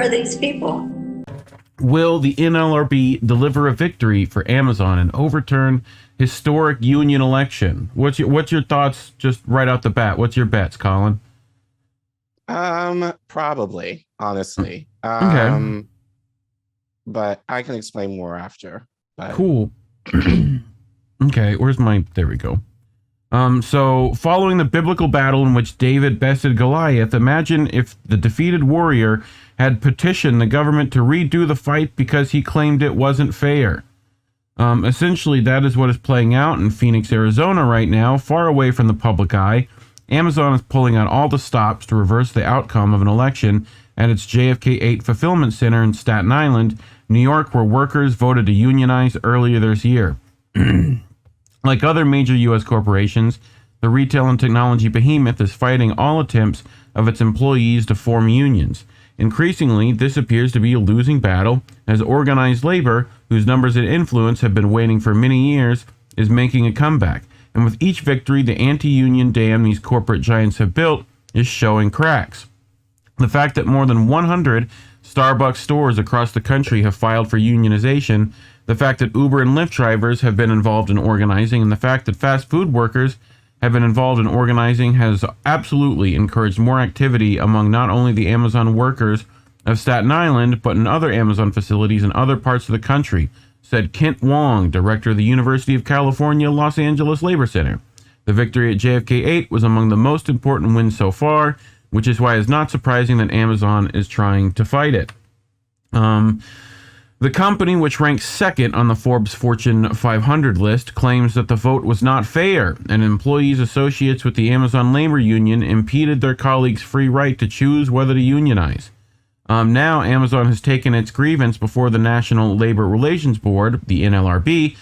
are these people? Will the NLRB deliver a victory for Amazon and overturn historic union election? What's your thoughts just right out the bat? What's your bets, Colin? Probably, honestly. Okay. But I can explain more after. But Cool. Okay, there we go. So following the biblical battle in which David bested Goliath, imagine if the defeated warrior had petitioned the government to redo the fight because he claimed it wasn't fair. Essentially, that is what is playing out in Phoenix, Arizona right now, far away from the public eye. Amazon is pulling out all the stops to reverse the outcome of an election at its JFK 8 fulfillment center in Staten Island, New York, where workers voted to unionize earlier this year. Like other major U.S. corporations, the retail and technology behemoth is fighting all attempts of its employees to form unions. Increasingly, this appears to be a losing battle, as organized labor, whose numbers and influence have been waning for many years, is making a comeback. And with each victory, the anti-union dam these corporate giants have built is showing cracks. The fact that more than 100 Starbucks stores across the country have filed for unionization, the fact that Uber and Lyft drivers have been involved in organizing, and the fact that fast food workers have been involved in organizing has absolutely encouraged more activity among not only the Amazon workers of Staten Island, but in other Amazon facilities in other parts of the country, said Kent Wong, director of the University of California, Los Angeles Labor Center. The victory at JFK 8 was among the most important wins so far, which is why it's not surprising that Amazon is trying to fight it. The company, which ranks second on the Forbes Fortune 500 list, claims that the vote was not fair, and employees associates with the Amazon Labor Union impeded their colleagues' free right to choose whether to unionize. Now, Amazon has taken its grievance before the National Labor Relations Board, the NLRB,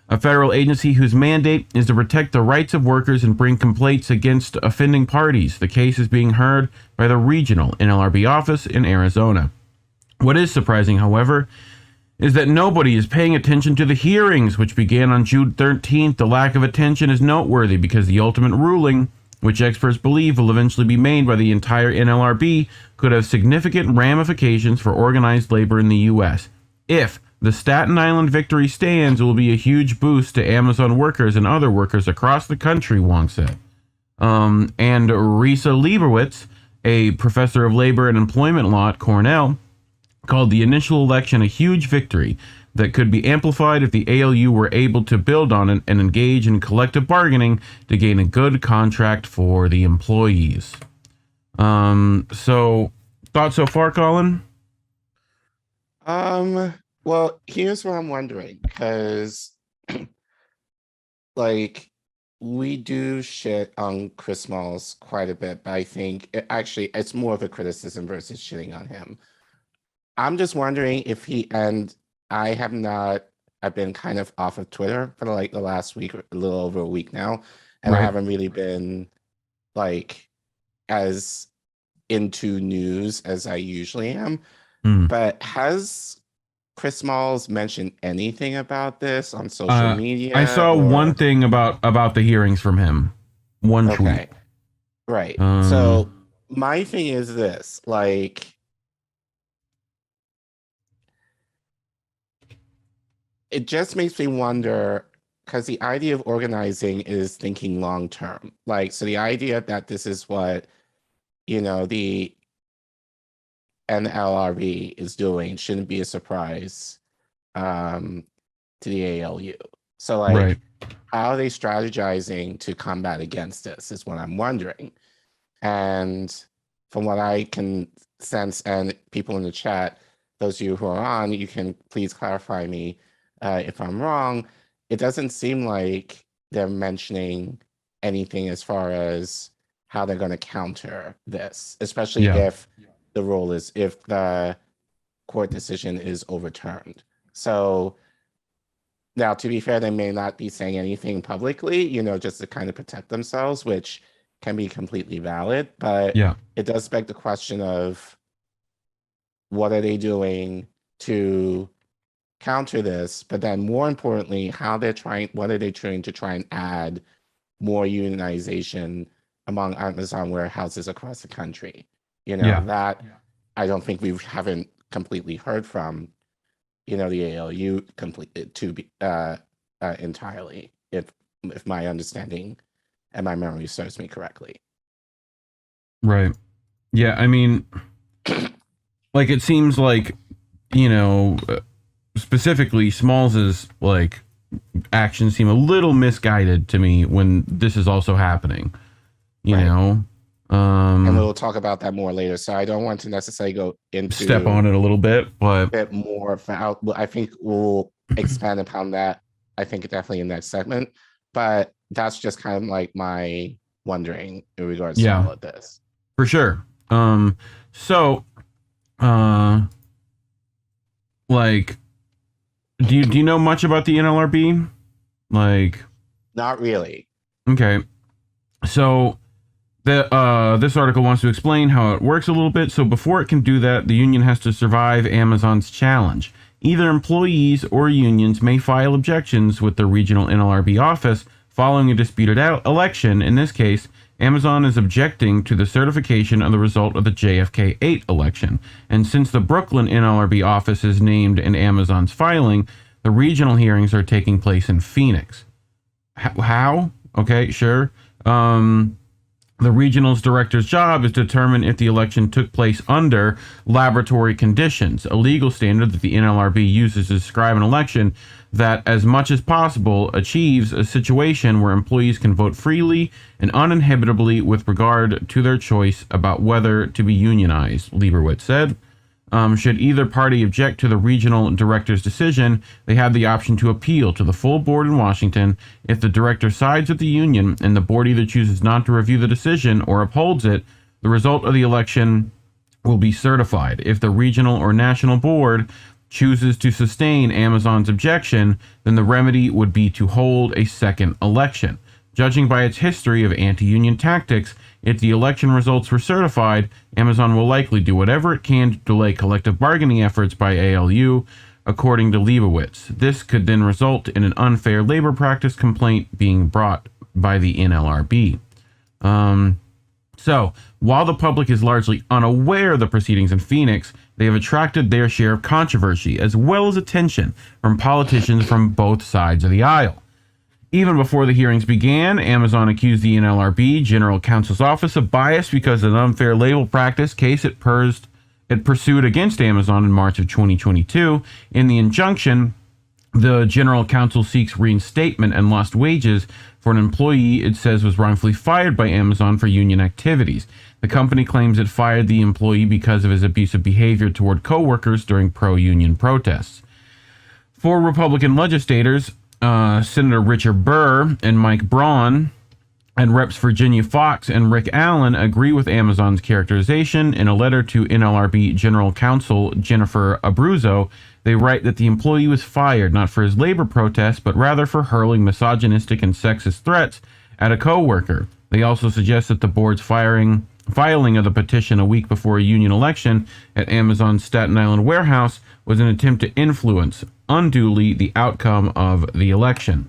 a federal agency whose mandate is to protect the rights of workers and bring complaints against offending parties. The case is being heard by the regional NLRB office in Arizona. What is surprising, however, is that nobody is paying attention to the hearings, which began on June 13th. The lack of attention is noteworthy because the ultimate ruling, which experts believe will eventually be made by the entire NLRB, could have significant ramifications for organized labor in the U.S. If the Staten Island victory stands, it will be a huge boost to Amazon workers and other workers across the country, Wong said. And Risa Leibowitz, a professor of labor and employment law at Cornell, called the initial election a huge victory that could be amplified if the ALU were able to build on it and engage in collective bargaining to gain a good contract for the employees. So, thoughts so far, Colin? Well, here's what I'm wondering, because like we do shit on Chris Smalls quite a bit, but I think it's more of a criticism versus shitting on him. I'm just wondering if I've been kind of off of Twitter for like the last week, or a little over a week now, and I haven't really been like as into news as I usually am. But has Chris Smalls mentioned anything about this on social media? I saw one thing about the hearings from him. One tweet. Right. So my thing is this, like, it just makes me wonder, because the idea of organizing is thinking long term. Like, so the idea that this is what, the NLRB is doing shouldn't be a surprise to the ALU. So, like, how are they strategizing to combat against this is what I'm wondering. And from what I can sense, and people in the chat, those of you who are on, you can please clarify me if I'm wrong. It doesn't seem like they're mentioning anything as far as how they're going to counter this, especially if the court decision is overturned. So now, to be fair, they may not be saying anything publicly, just to kind of protect themselves, which can be completely valid. But it does beg the question of, what are they doing to counter this? But then more importantly, what are they trying to try and add more unionization among Amazon warehouses across the country? I don't think we haven't completely heard from, the ALU entirely, if my understanding and my memory serves me correctly. Right. Yeah, I mean, like, it seems like, specifically Smalls's, like, actions seem a little misguided to me when this is also happening, you know? And we'll talk about that more later. So I don't want to necessarily go into step on it a little bit, but a bit more. I think we'll expand upon that. I think definitely in that segment, but that's just kind of like my wondering in regards to all of this. For sure. Like, do you know much about the NLRB? Like, not really. Okay. So this article wants to explain how it works a little bit. So before it can do that, the union has to survive Amazon's challenge. Either employees or unions may file objections with the regional NLRB office following a disputed election. In this case, Amazon is objecting to the certification of the result of the JFK 8 election. And since the Brooklyn NLRB office is named in Amazon's filing, the regional hearings are taking place in Phoenix. How? Okay, sure. The regional's director's job is to determine if the election took place under laboratory conditions, a legal standard that the NLRB uses to describe an election that, as much as possible, achieves a situation where employees can vote freely and uninhibitably with regard to their choice about whether to be unionized, Lieberwitz said. Should either party object to the regional director's decision, they have the option to appeal to the full board in Washington. If the director sides with the union and the board either chooses not to review the decision or upholds it, the result of the election will be certified. If the regional or national board chooses to sustain Amazon's objection, then the remedy would be to hold a second election. Judging by its history of anti-union tactics, if the election results were certified, Amazon will likely do whatever it can to delay collective bargaining efforts by ALU, according to Leibowitz. This could then result in an unfair labor practice complaint being brought by the NLRB. So, while the public is largely unaware of the proceedings in Phoenix, they have attracted their share of controversy as well as attention from politicians from both sides of the aisle. Even before the hearings began, Amazon accused the NLRB General Counsel's Office of bias because of an unfair labor practice case it pursued against Amazon in March of 2022. In the injunction, the General Counsel seeks reinstatement and lost wages for an employee it says was wrongfully fired by Amazon for union activities. The company claims it fired the employee because of his abusive behavior toward coworkers during pro-union protests. For Republican legislators, Senator Richard Burr and Mike Braun and Reps Virginia Fox and Rick Allen agree with Amazon's characterization. In a letter to NLRB General Counsel Jennifer Abruzzo, they write that the employee was fired not for his labor protest, but rather for hurling misogynistic and sexist threats at a coworker. They also suggest that the board's filing of the petition a week before a union election at Amazon's Staten Island warehouse was an attempt to influence unduly the outcome of the election.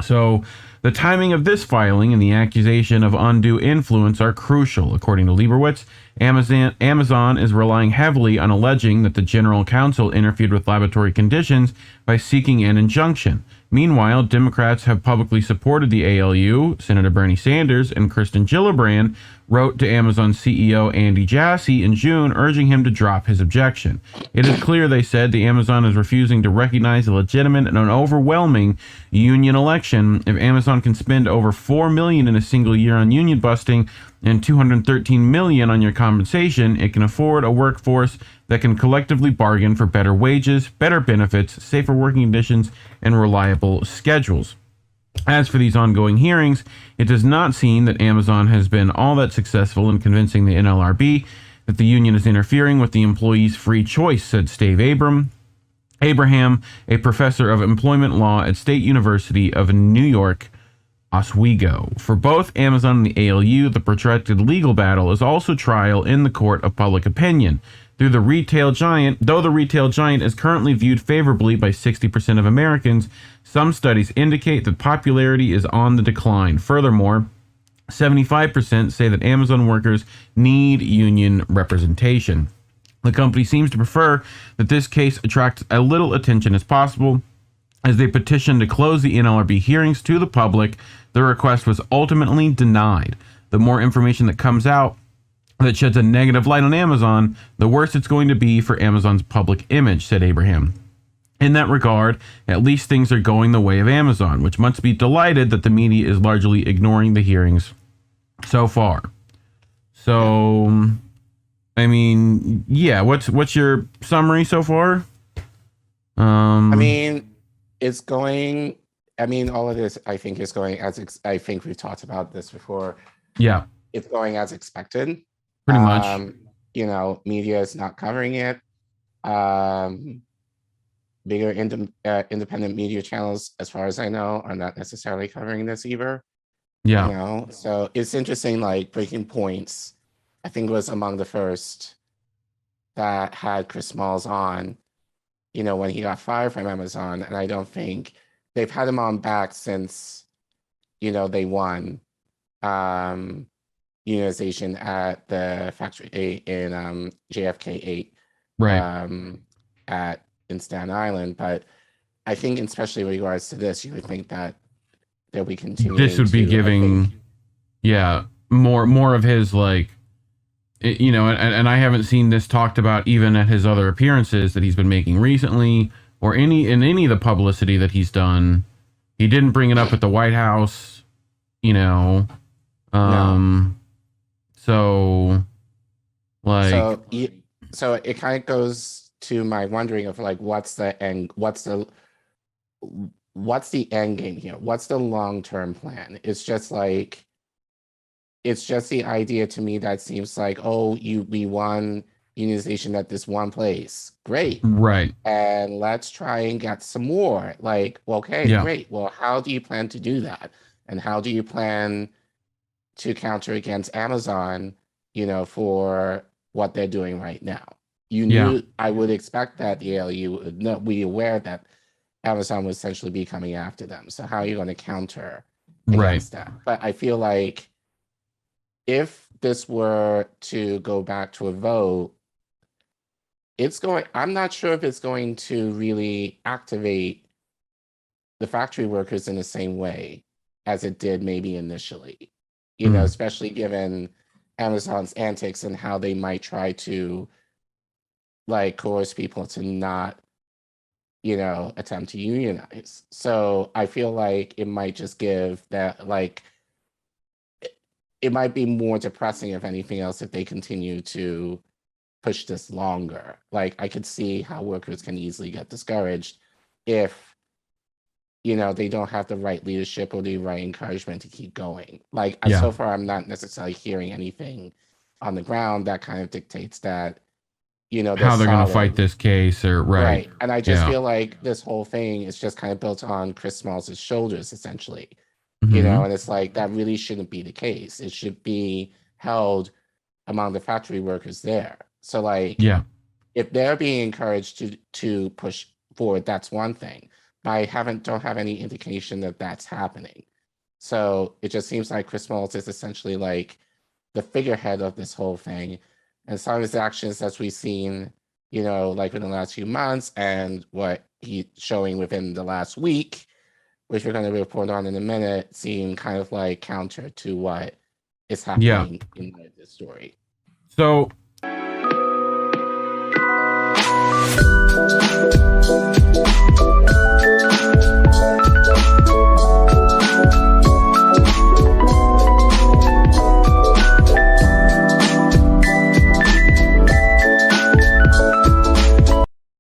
So the timing of this filing and the accusation of undue influence are crucial. According to Leibowitz, Amazon is relying heavily on alleging that the General Counsel interfered with laboratory conditions by seeking an injunction. Meanwhile, Democrats have publicly supported the ALU. Senator Bernie Sanders and Kirsten Gillibrand wrote to Amazon CEO Andy Jassy in June, urging him to drop his objection. It is clear, they said, the Amazon is refusing to recognize a legitimate and an overwhelming union election. If Amazon can spend over $4 million in a single year on union busting and $213 million on your compensation, it can afford a workforce that can collectively bargain for better wages, better benefits, safer working conditions, and reliable schedules. As for these ongoing hearings, it does not seem that Amazon has been all that successful in convincing the NLRB that the union is interfering with the employees' free choice, said Stave Abraham, a professor of employment law at State University of New York, Oswego. For both Amazon and the ALU, the protracted legal battle is also trial in the court of public opinion. Though the retail giant is currently viewed favorably by 60% of Americans, some studies indicate that popularity is on the decline. Furthermore, 75% say that Amazon workers need union representation. The company seems to prefer that this case attracts as little attention as possible. As they petitioned to close the NLRB hearings to the public, the request was ultimately denied. The more information that comes out that sheds a negative light on Amazon, the worse it's going to be for Amazon's public image, said Abraham. In that regard, at least things are going the way of Amazon, which must be delighted that the media is largely ignoring the hearings so far. So, I mean, yeah, what's your summary so far? I mean, it's going. I mean, all of this, I think, is going as I think we've talked about this before. Yeah, it's going as expected. Pretty much. You know, media is not covering it. Bigger independent media channels, as far as I know, are not necessarily covering this either. Yeah. You know, so it's interesting, like Breaking Points, I think was among the first that had Chris Smalls on, you know, when he got fired from Amazon. And I don't think they've had him on back since, you know, they won unionization at the Factory 8 in JFK 8 Right. in Staten Island. But I think, especially in regards to this, you would think that they'll be continuing. This would be giving, more of his, like, you know, and I haven't seen this talked about even at his other appearances that he's been making recently, or in any of the publicity that he's done. He didn't bring it up at the White House, you know. No. So, like, so it kind of goes to my wondering of, like, what's the end game here? What's the long-term plan? It's just the idea to me that seems like, oh, we won unionization at this one place. Great. Right. And let's try and get some more. Like, okay, great. Well, how do you plan to do that? And how do you plan to counter against Amazon, you know, for what they're doing right now? You knew, I would expect that the ALU would be aware that Amazon would essentially be coming after them. So how are you going to counter against that? But I feel like if this were to go back to a vote, I'm not sure if it's going to really activate the factory workers in the same way as it did maybe initially, you know, especially given Amazon's antics and how they might try to, like, coerce people to not, you know, attempt to unionize. So I feel like it might just give that, like, it might be more depressing, if anything else, if they continue to push this longer. Like, I could see how workers can easily get discouraged if, you know, they don't have the right leadership or the right encouragement to keep going. Like, so far, I'm not necessarily hearing anything on the ground that kind of dictates that, you know, how they're going to fight this case, or right. And I just feel like this whole thing is just kind of built on Chris Smalls' shoulders, essentially. You know, and it's like, that really shouldn't be the case. It should be held among the factory workers there. So, like, if they're being encouraged to push forward, that's one thing. But I don't have any indication that that's happening. So it just seems like Chris Smalls is essentially like the figurehead of this whole thing. And some of his actions, as we've seen, you know, like in the last few months, and what he's showing within the last week, which we're going to report on in a minute, seem kind of like counter to what is happening in this story. So